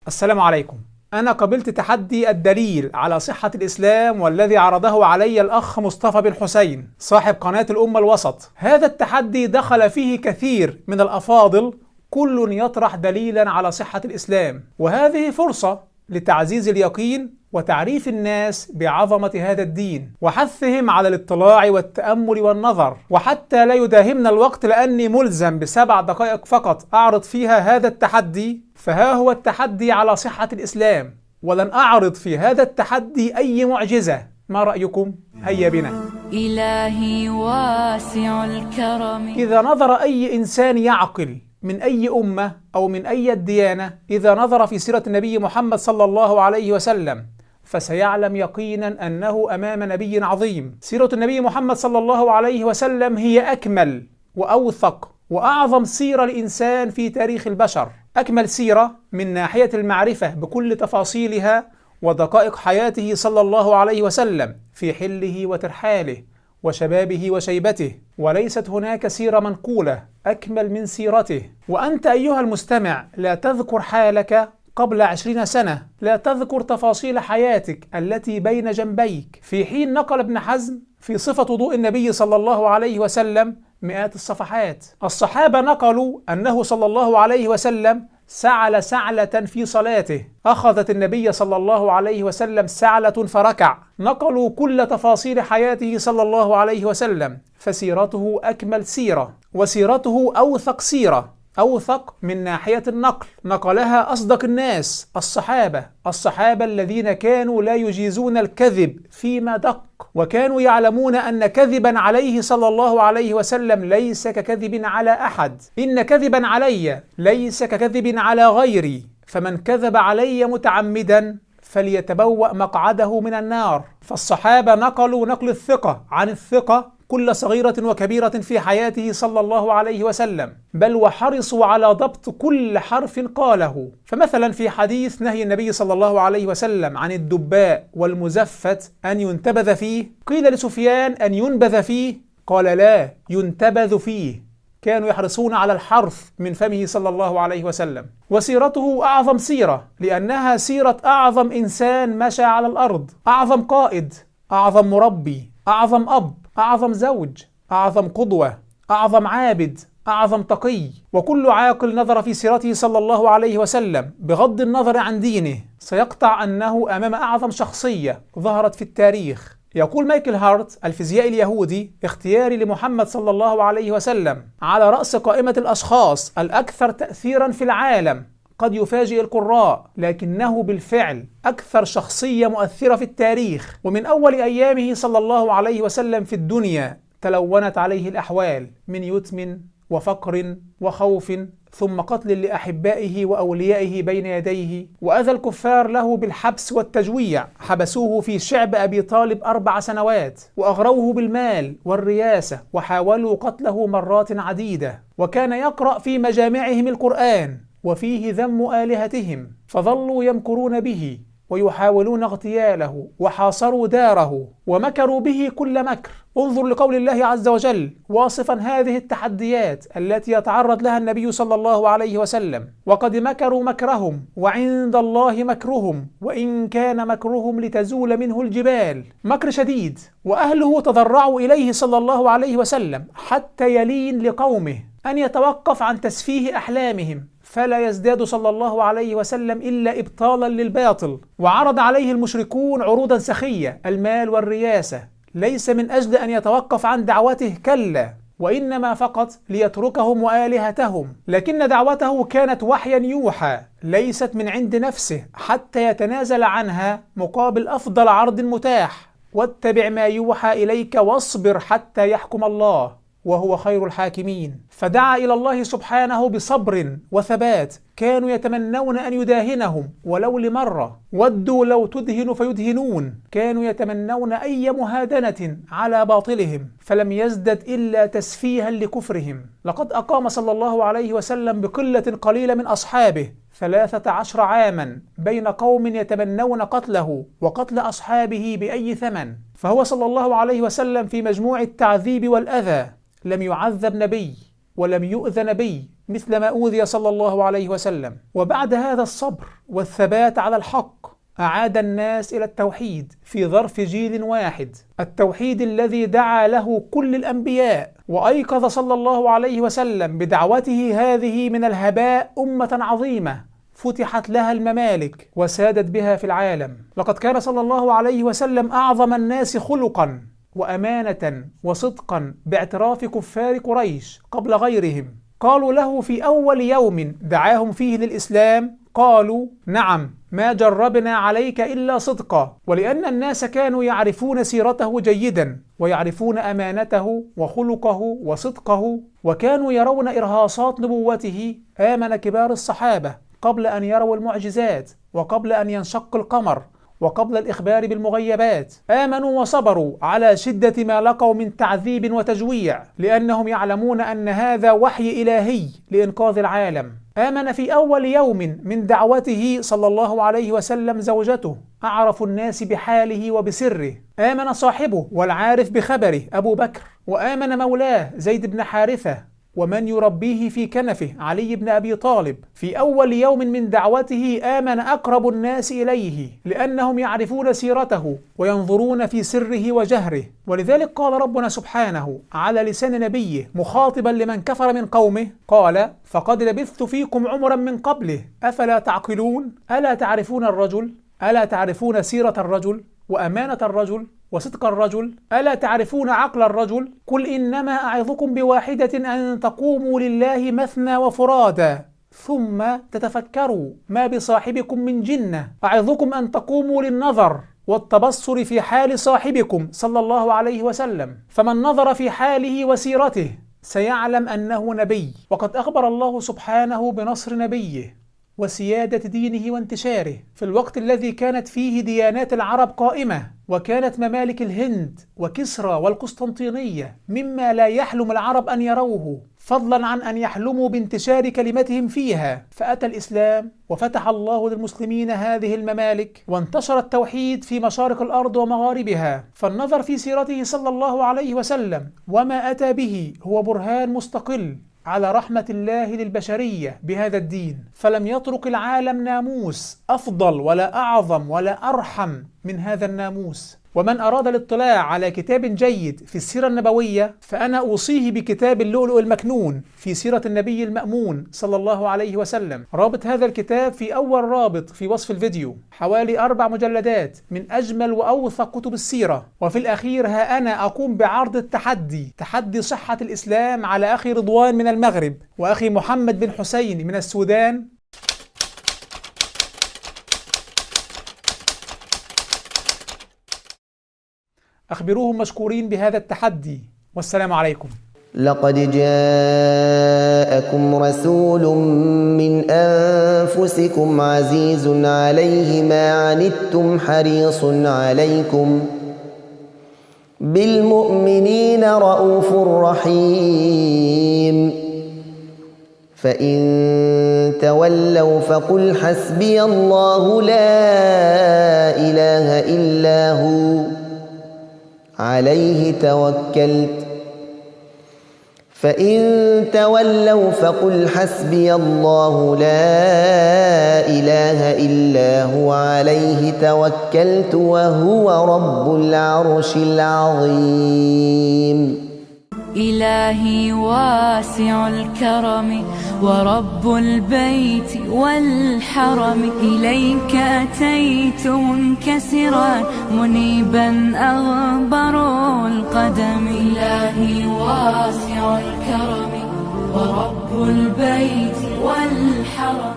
السلام عليكم. أنا قبلت تحدي الدليل على صحة الإسلام والذي عرضه علي الأخ مصطفى بن حسين صاحب قناة الأمة الوسط. هذا التحدي دخل فيه كثير من الأفاضل، كل يطرح دليلا على صحة الإسلام، وهذه فرصة لتعزيز اليقين وتعريف الناس بعظمة هذا الدين وحثهم على الاطلاع والتأمل والنظر. وحتى لا يداهمنا الوقت لأني ملزم ب7 دقائق فقط أعرض فيها هذا التحدي، فها هو التحدي على صحة الإسلام، ولن أعرض في هذا التحدي أي معجزة. ما رأيكم؟ هيا بنا. إلهي واسع الكرم. إذا نظر أي إنسان يعقل من أي أمة أو من أي ديانة، إذا نظر في سيرة النبي محمد صلى الله عليه وسلم، فسيعلم يقينا أنه أمام نبي عظيم. سيرة النبي محمد صلى الله عليه وسلم هي أكمل وأوثق وأعظم سيرة لإنسان في تاريخ البشر، أكمل سيرة من ناحية المعرفة بكل تفاصيلها ودقائق حياته صلى الله عليه وسلم في حله وترحاله وشبابه وشيبته، وليست هناك سيرة منقولة أكمل من سيرته. وأنت أيها المستمع لا تذكر حالك قبل 20 سنة، لا تذكر تفاصيل حياتك التي بين جنبيك، في حين نقل ابن حزم في صفة وضوء النبي صلى الله عليه وسلم مئات الصفحات. الصحابة نقلوا أنه صلى الله عليه وسلم سعل سعلة في صلاته، أخذت النبي صلى الله عليه وسلم سعلة فركع. نقلوا كل تفاصيل حياته صلى الله عليه وسلم، فسيرته أكمل سيرة وسيرته أوثق سيرة، أوثق من ناحية النقل، نقلها أصدق الناس الصحابة الذين كانوا لا يجيزون الكذب فيما دق، وكانوا يعلمون أن كذبا عليه صلى الله عليه وسلم ليس ككذب على أحد، إن كذبا علي ليس ككذب على غيري، فمن كذب علي متعمدا فليتبوأ مقعده من النار. فالصحابة نقلوا نقل الثقة عن الثقة كل صغيرة وكبيرة في حياته صلى الله عليه وسلم، بل وحرصوا على ضبط كل حرف قاله. فمثلا في حديث نهي النبي صلى الله عليه وسلم عن الدباء والمزفت أن ينتبذ فيه، قيل لسفيان أن ينبذ فيه، قال لا، ينتبذ فيه. كانوا يحرصون على الحرث من فمه صلى الله عليه وسلم. وسيرته أعظم سيرة لأنها سيرة أعظم إنسان مشى على الأرض، أعظم قائد، أعظم مربي، أعظم أب، أعظم زوج، أعظم قدوة، أعظم عابد، أعظم تقي. وكل عاقل نظر في سيرته صلى الله عليه وسلم بغض النظر عن دينه سيقطع أنه أمام أعظم شخصية ظهرت في التاريخ. يقول مايكل هارت الفيزيائي اليهودي اختياري لمحمد صلى الله عليه وسلم على رأس قائمة الأشخاص الأكثر تأثيرا في العالم قد يفاجئ القراء، لكنه بالفعل أكثر شخصية مؤثرة في التاريخ. ومن أول أيامه صلى الله عليه وسلم في الدنيا تلونت عليه الأحوال من يتم وفقر وخوف، ثم قتل لأحبائه وأوليائه بين يديه، وأذى الكفار له بالحبس والتجويع. حبسوه في شعب أبي طالب 4 سنوات، وأغروه بالمال والرياسة، وحاولوا قتله مرات عديدة. وكان يقرأ في مجامعهم القرآن وفيه ذم آلهتهم، فظلوا يمكرون به ويحاولون اغتياله، وحاصروا داره ومكروا به كل مكر. انظر لقول الله عز وجل واصفا هذه التحديات التي يتعرض لها النبي صلى الله عليه وسلم: وقد مكروا مكرهم وعند الله مكرهم وإن كان مكرهم لتزول منه الجبال. مكر شديد، وأهله تضرعوا إليه صلى الله عليه وسلم حتى يلين لقومه أن يتوقف عن تسفيه أحلامهم، فلا يزداد صلى الله عليه وسلم إلا إبطالا للباطل. وعرض عليه المشركون عروضا سخية، المال والرياسة، ليس من أجل أن يتوقف عن دعوته، كلا، وإنما فقط ليتركهم وآلهتهم. لكن دعوته كانت وحيا يوحى، ليست من عند نفسه، حتى يتنازل عنها مقابل أفضل عرض متاح: واتبع ما يوحى إليك واصبر حتى يحكم الله وهو خير الحاكمين. فدعا إلى الله سبحانه بصبر وثبات، كانوا يتمنون أن يداهنهم ولو لمرة، ودوا لو تدهن فيدهنون، كانوا يتمنون أي مهادنة على باطلهم، فلم يزدد إلا تسفيها لكفرهم. لقد أقام صلى الله عليه وسلم بقلة قليلة من أصحابه 13 عاما بين قوم يتمنون قتله وقتل أصحابه بأي ثمن. فهو صلى الله عليه وسلم في مجموع التعذيب والأذى لم يعذب نبي ولم يؤذ نبي مثل ما أوذي صلى الله عليه وسلم. وبعد هذا الصبر والثبات على الحق أعاد الناس إلى التوحيد في ظرف جيل واحد، التوحيد الذي دعا له كل الأنبياء، وأيقظ صلى الله عليه وسلم بدعوته هذه من الهباء أمة عظيمة فتحت لها الممالك وسادت بها في العالم. لقد كان صلى الله عليه وسلم أعظم الناس خلقا وأمانة وصدقا باعتراف كفار قريش قبل غيرهم. قالوا له في أول يوم دعاهم فيه للإسلام، قالوا: نعم، ما جربنا عليك إلا صدقا. ولأن الناس كانوا يعرفون سيرته جيدا ويعرفون أمانته وخلقه وصدقه، وكانوا يرون إرهاصات نبوته، آمن كبار الصحابة قبل أن يروا المعجزات وقبل أن ينشق القمر وقبل الإخبار بالمغيبات. آمنوا وصبروا على شدة ما لقوا من تعذيب وتجويع، لأنهم يعلمون أن هذا وحي إلهي لإنقاذ العالم. آمن في أول يوم من دعوته صلى الله عليه وسلم زوجته، أعرف الناس بحاله وبسره. آمن صاحبه والعارف بخبره أبو بكر، وآمن مولاه زيد بن حارثة، ومن يربيه في كنفه علي بن أبي طالب. في أول يوم من دعوته آمن أقرب الناس إليه، لأنهم يعرفون سيرته وينظرون في سره وجهره. ولذلك قال ربنا سبحانه على لسان نبيه مخاطبا لمن كفر من قومه، قال: فقد لبثت فيكم عمرا من قبله أفلا تعقلون. ألا تعرفون الرجل؟ ألا تعرفون سيرة الرجل وأمانة الرجل وصدق الرجل؟ ألا تعرفون عقل الرجل؟ قل إنما أعظكم بواحدة أن تقوموا لله مثنى وفرادا ثم تتفكروا ما بصاحبكم من جنة. أعظكم أن تقوموا للنظر والتبصر في حال صاحبكم صلى الله عليه وسلم، فمن نظر في حاله وسيرته سيعلم أنه نبي. وقد أخبر الله سبحانه بنصر نبيه وسيادة دينه وانتشاره في الوقت الذي كانت فيه ديانات العرب قائمة، وكانت ممالك الهند وكسرى والقسطنطينية مما لا يحلم العرب أن يروه، فضلا عن أن يحلموا بانتشار كلمتهم فيها. فأتى الإسلام وفتح الله للمسلمين هذه الممالك، وانتشر التوحيد في مشارق الأرض ومغاربها. فالنظر في سيرته صلى الله عليه وسلم وما أتى به هو برهان مستقل على رحمة الله للبشرية بهذا الدين، فلم يترك العالم ناموس أفضل ولا أعظم ولا أرحم من هذا الناموس. ومن أراد الاطلاع على كتاب جيد في السيرة النبوية فأنا أوصيه بكتاب اللؤلؤ المكنون في سيرة النبي المأمون صلى الله عليه وسلم. رابط هذا الكتاب في أول رابط في وصف الفيديو، حوالي 4 مجلدات من أجمل وأوثق كتب السيرة. وفي الأخير ها أنا أقوم بعرض تحدي صحة الإسلام على أخي رضوان من المغرب وأخي محمد بن حسين من السودان. أخبروهم مشكورين بهذا التحدي، والسلام عليكم. لقد جاءكم رسول من أنفسكم عزيز عليه ما عنتم حريص عليكم بالمؤمنين رؤوف رحيم. فإن تولوا فقل حسبي الله لا إله إلا هو عليه توكلت. فإن تولوا فقل حسبي الله لا إله إلا هو عليه توكلت وهو رب العرش العظيم. إلهي واسع الكرم ورب البيت والحرم، إليك أتيت منكسرا منيبا أغبر القدم. إلهي واسع الكرم ورب البيت والحرم.